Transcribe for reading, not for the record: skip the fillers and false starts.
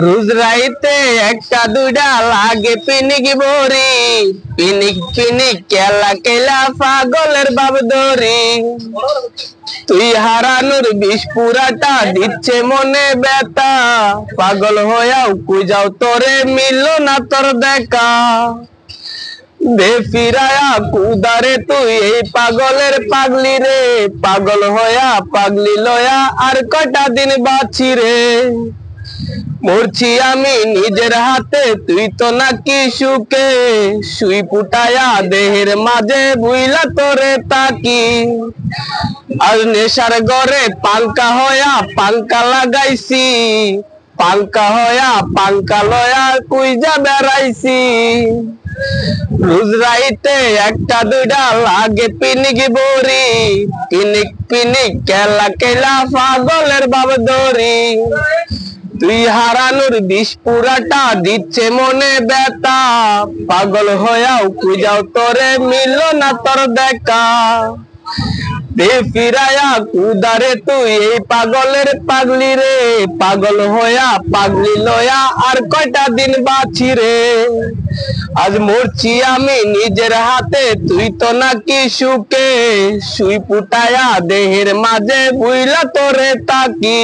রোজ রাইতে একটা দুইটা লাগে পিনিক বড়ি, পিনিক পিনিক কেলা কেলা পাগলের বাপ ধরি। তুই হারানোর বিষ পুরাটা দিচ্ছে মনে ব্যথা, পাগল হইয়াও কুজাও তোরে মিলল না তোর দেখা। বেফিরায়া কুদারে তুই এই পাগলের পাগলি রে, পাগল হইয়া পাগলি লয়া আর কটা দিন বাঁচি রে। মরছি আমি নিজের হাতে তুই তো নাকি সুখে, সুই ফুটায়া দেহের মাঝে বুইলা তোরে তাকি। আর নেশার ঘরে পাঙ্কা হয়া পাঙ্কা লাগাইছি, পাঙ্কা হয়া পাঙ্কা লয়া কুইজা বেড়াইছি। রোজ রাইতে একটা দুইটা লাগে পিনিক বড়ি, পিনিক পিনিক কেলা কেলা পাগলের বাপ ধরি। তুই হারানোর বিষ পুরাটা দিচ্ছে মনে ব্যথা, পাগল হইয়াও খুঁজাও তোরে মিলল না তোর দেখা। ফিরায়া কুদারে তুই এই পাগলের পাগলি রে, পাগল হইয়া পাগলি লয়া আর কয়টা দিন বাঁচি রে। আজ মরছি আমি নিজের হাতে তুই তো নাকি সুখে, সুই ফুটায়া দেহের মাঝে বুইলা তোরে তাকি।